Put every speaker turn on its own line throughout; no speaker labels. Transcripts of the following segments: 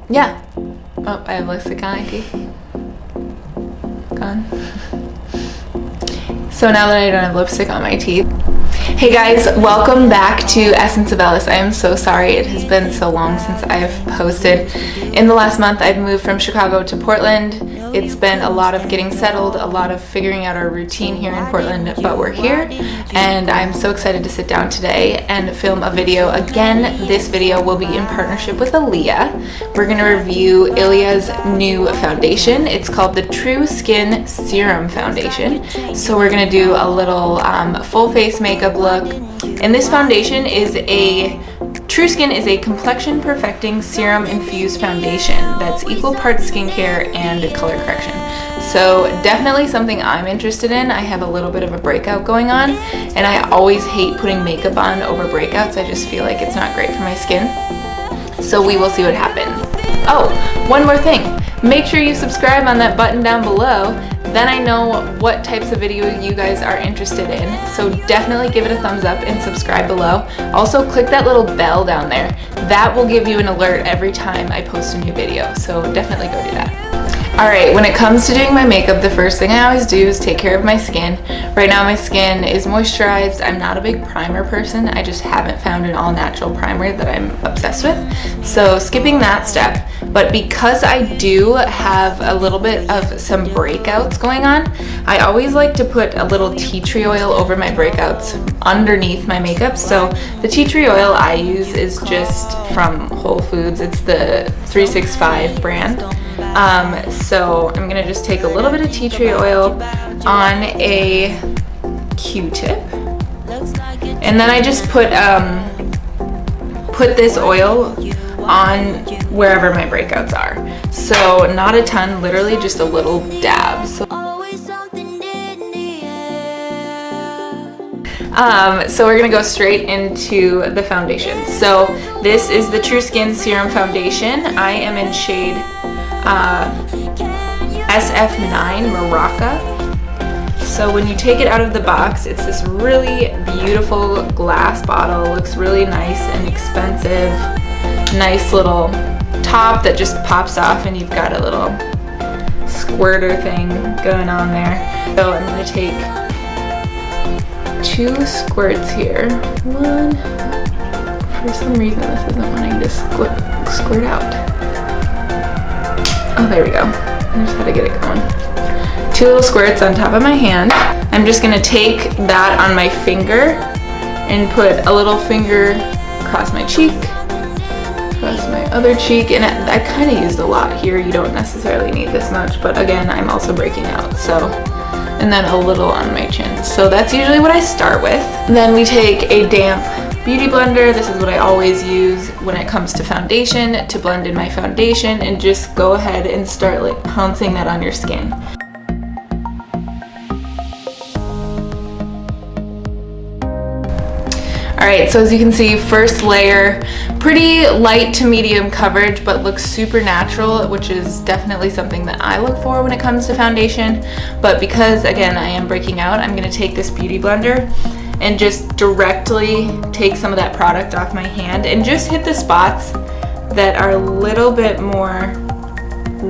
yeah. Oh, I have lipstick on my teeth. Gone. So now that I don't have lipstick on my teeth. Hey guys, welcome back to Essence of Ellis. I am so sorry it has been so long since I've posted. In the last month I've moved from Chicago to Portland. It's been a lot of getting settled, a lot of figuring out our routine here in Portland, but we're here and I'm so excited to sit down today and film a video. Again, this video will be in partnership with Ilia. We're going to review Ilia's new foundation. It's called the True Skin Serum Foundation. So we're going to do a little full face makeup look. And this foundation is True Skin is a complexion perfecting serum infused foundation that's equal parts skincare and color correction. So definitely something I'm interested in. I have a little bit of a breakout going on and I always hate putting makeup on over breakouts. I just feel like it's not great for my skin. So we will see what happens. Oh, one more thing. Make sure you subscribe on that button down below. Then I know what types of video you guys are interested in. So definitely give it a thumbs up and subscribe below. Also click that little bell down there. That will give you an alert every time I post a new video. So definitely go do that. Alright, when it comes to doing my makeup, the first thing I always do is take care of my skin. Right now my skin is moisturized. I'm not a big primer person. I just haven't found an all-natural primer that I'm obsessed with. So skipping that step. But because I do have a little bit of some breakouts going on, I always like to put a little tea tree oil over my breakouts underneath my makeup. So the tea tree oil I use is just from Whole Foods. It's the 365 brand. So I'm gonna just take a little bit of tea tree oil on a Q-tip, and then I just put this oil on wherever my breakouts are. So not a ton, literally just a little dab. So we're gonna go straight into the foundation. So this is the True Skin Serum Foundation. I am in shade SF9 Maraca. So when you take it out of the box, it's this really beautiful glass bottle. Looks really nice and expensive. Nice little top that just pops off and you've got a little squirter thing going on there. So I'm going to take 2 squirts here. One, for some reason this isn't wanting to squirt out. Oh, there we go. I just had to get it going. 2 little squirts on top of my hand. I'm just gonna take that on my finger and put a little finger across my cheek, across my other cheek, and I kind of used a lot here. You don't necessarily need this much, but again, I'm also breaking out, so. And then a little on my chin. So that's usually what I start with. Then we take a damp beauty blender. This is what I always use when it comes to foundation, to blend in my foundation, and just go ahead and start like pouncing that on your skin. Alright, so as you can see, first layer, pretty light to medium coverage, but looks super natural, which is definitely something that I look for when it comes to foundation. But because, again, I am breaking out, I'm going to take this beauty blender and just directly take some of that product off my hand and just hit the spots that are a little bit more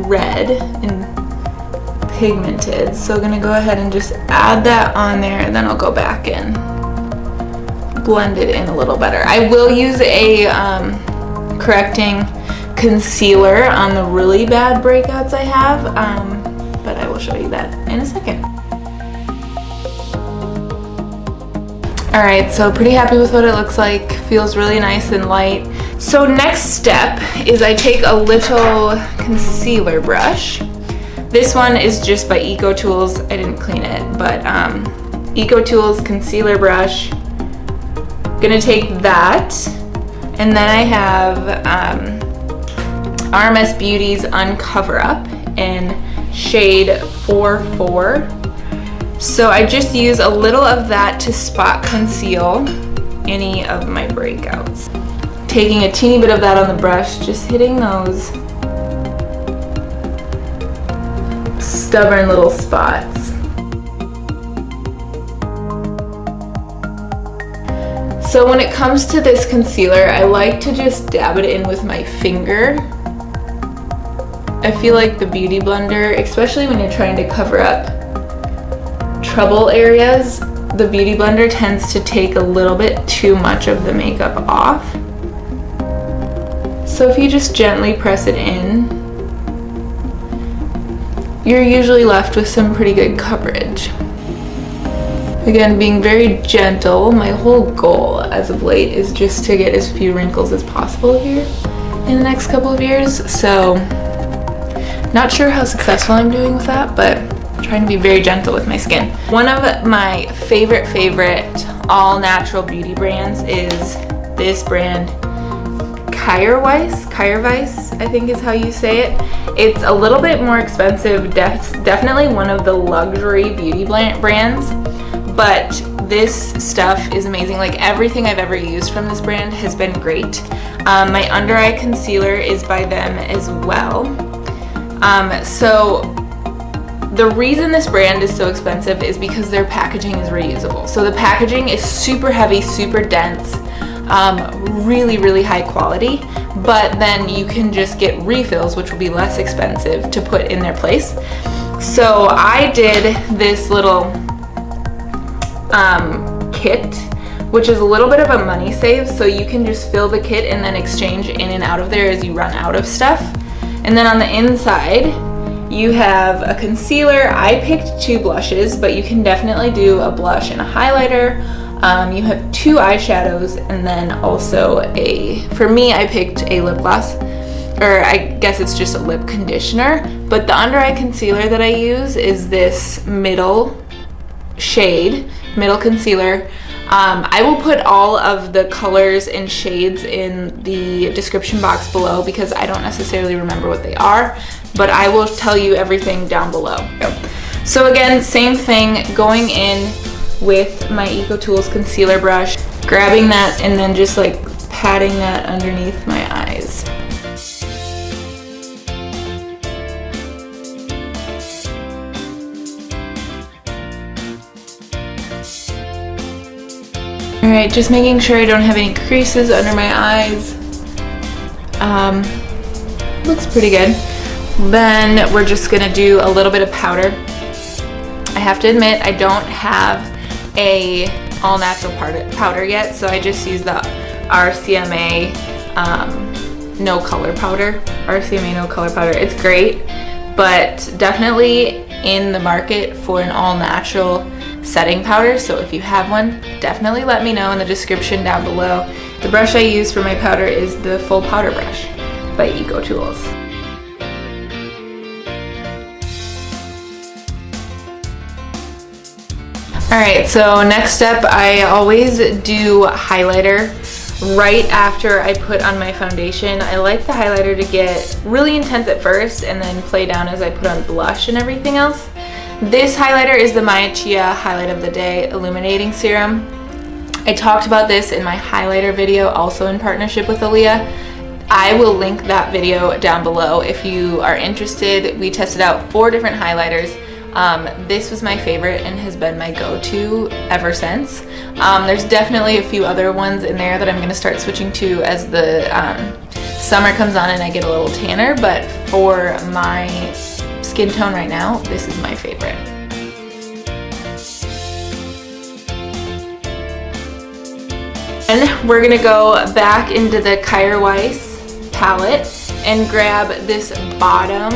red and pigmented. So I'm gonna go ahead and just add that on there, and then I'll go back and blend it in a little better. I will use a correcting concealer on the really bad breakouts I have, but I will show you that in a second. Alright, so pretty happy with what it looks like. Feels really nice and light. So next step is I take a little concealer brush. This one is just by Eco Tools. I didn't clean it, but Eco Tools concealer brush. Gonna take that, and then I have RMS Beauty's Uncover Up in shade 44. So I just use a little of that to spot conceal any of my breakouts. Taking a teeny bit of that on the brush, just hitting those stubborn little spots. So when it comes to this concealer, I like to just dab it in with my finger I feel like the Beauty Blender, especially when you're trying to cover up trouble areas, the Beauty Blender tends to take a little bit too much of the makeup off. So if you just gently press it in, you're usually left with some pretty good coverage. Again, being very gentle. My whole goal as of late is just to get as few wrinkles as possible here in the next couple of years. So not sure how successful I'm doing with that, but I'm trying to be very gentle with my skin. One of my favorite all-natural beauty brands is this brand, Kyrweiss, I think is how you say it. It's a little bit more expensive, definitely one of the luxury beauty brands, but this stuff is amazing. Like, everything I've ever used from this brand has been great. My under eye concealer is by them as well. So the reason this brand is so expensive is because their packaging is reusable. So the packaging is super heavy, super dense, really high quality, but then you can just get refills, which will be less expensive to put in their place. So I did this little kit, which is a little bit of a money save, so you can just fill the kit and then exchange in and out of there as you run out of stuff. And then on the inside you have a concealer. I picked 2 blushes, but you can definitely do a blush and a highlighter. You have 2 eyeshadows, and then also for me, I picked a lip gloss, or I guess it's just a lip conditioner, but the under eye concealer that I use is this middle concealer. I will put all of the colors and shades in the description box below because I don't necessarily remember what they are, but I will tell you everything down below. So again, same thing, going in with my EcoTools concealer brush, grabbing that and then just like patting that underneath my eyes. Alright, just making sure I don't have any creases under my eyes. Looks pretty good. Then we're just gonna do a little bit of powder. I have to admit, I don't have a all-natural powder yet, so I just use the RCMA no color powder. RCMA no color powder. It's great, but definitely in the market for an all-natural setting powder, so if you have one, definitely let me know in the description down below. The brush I use for my powder is the Full Powder Brush by EcoTools. Alright, so next step, I always do highlighter right after I put on my foundation. I like the highlighter to get really intense at first and then play down as I put on blush and everything else. This highlighter is the Maya Chia Highlight of the Day Illuminating Serum. I talked about this in my highlighter video, also in partnership with Ilia. I will link that video down below if you are interested. We tested out 4 different highlighters. This was my favorite and has been my go-to ever since. There's definitely a few other ones in there that I'm going to start switching to as the summer comes on and I get a little tanner, but for my skin tone right now, this is my favorite. And we're gonna go back into the Kyrweiss palette and grab this bottom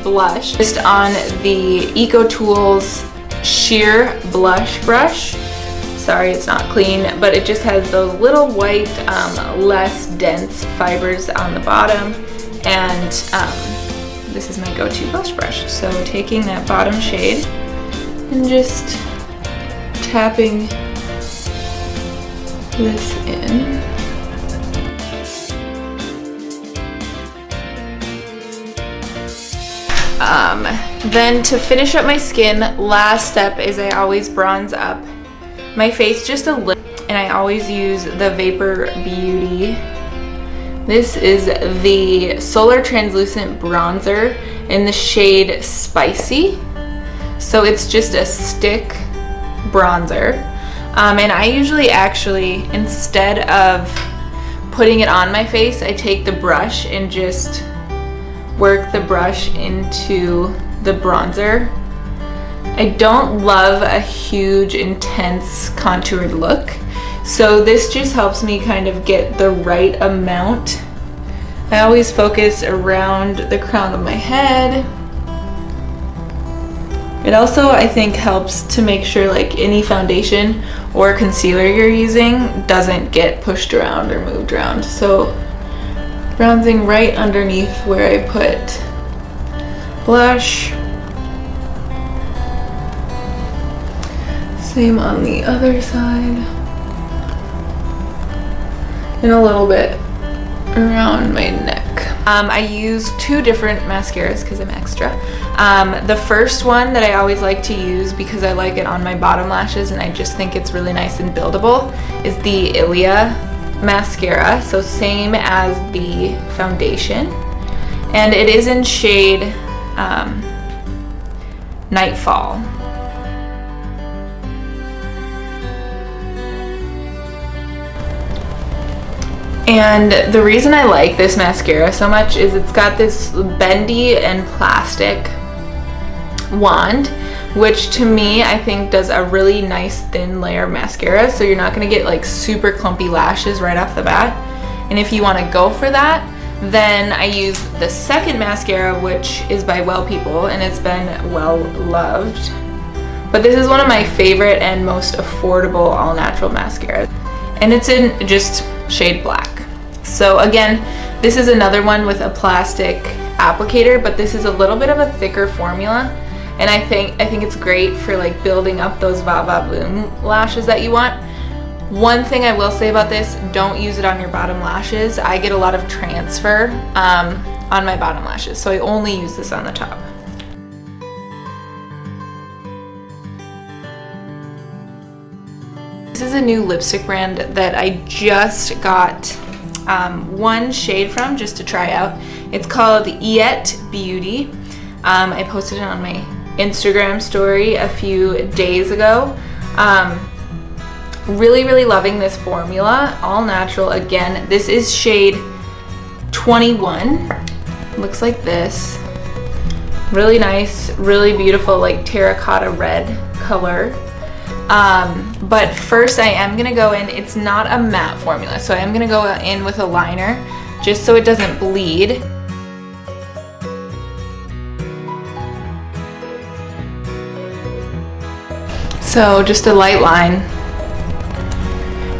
blush just on the EcoTools Sheer Blush Brush. Sorry, it's not clean, but it just has those little white, less dense fibers on the bottom, and this is my go-to blush brush. So taking that bottom shade and just tapping this in. Then to finish up my skin, last step is I always bronze up my face just a little, and I always use the Vapor Beauty. This is the Solar Translucent Bronzer in the shade Spicy. So it's just a stick bronzer. And I usually actually, instead of putting it on my face, I take the brush and just work the brush into the bronzer. I don't love a huge, intense contoured look, so this just helps me kind of get the right amount. I always focus around the crown of my head. It also, I think, helps to make sure like any foundation or concealer you're using doesn't get pushed around or moved around. So bronzing right underneath where I put blush. Same on the other side. And a little bit around my neck. I use two different mascaras because I'm extra. The first one that I always like to use because I like it on my bottom lashes and I just think it's really nice and buildable is the Ilia mascara. So same as the foundation. And it is in shade Nightfall. And the reason I like this mascara so much is it's got this bendy and plastic wand, which to me I think does a really nice thin layer of mascara, so you're not going to get like super clumpy lashes right off the bat. And if you want to go for that, then I use the second mascara, which is by Well People, and it's been well loved. But this is one of my favorite and most affordable all natural mascaras, and it's in just shade Black. So again, this is another one with a plastic applicator, but this is a little bit of a thicker formula, and I think it's great for like building up those va va boom lashes that you want. One thing I will say about this, don't use it on your bottom lashes. I get a lot of transfer on my bottom lashes, so I only use this on the top. This is a new lipstick brand that I just got one shade from just to try out. It's called Et Beaute. I posted it on my Instagram story a few days ago. Really loving this formula, all natural. Again, this is shade 21. Looks like this. Really nice, really beautiful, like terracotta red color. But first I am gonna go in, it's not a matte formula, so I am gonna go in with a liner just so it doesn't bleed. So just a light line,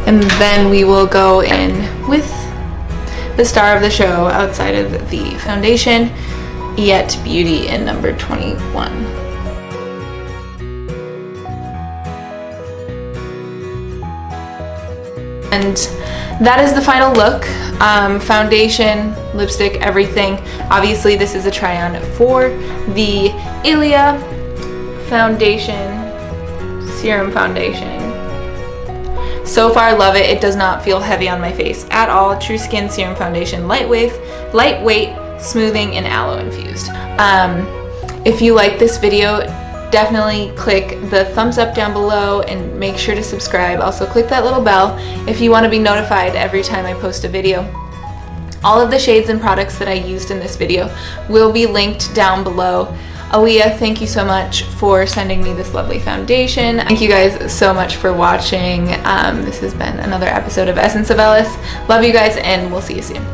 and then we will go in with the star of the show outside of the foundation, Et Beaute in number 21. And that is the final look. Foundation, lipstick, everything. Obviously this is a try on for the Ilia foundation, Serum foundation. So far love it. It does not feel heavy on my face at all. True Skin Serum Foundation, lightweight, smoothing, and aloe infused. If you like this video, definitely click the thumbs up down below and make sure to subscribe. Also click that little bell if you want to be notified every time I post a video. All of the shades and products that I used in this video will be linked down below. Ilia, thank you so much for sending me this lovely foundation. Thank you guys so much for watching. This has been another episode of Essence of Ellis. Love you guys, and we'll see you soon.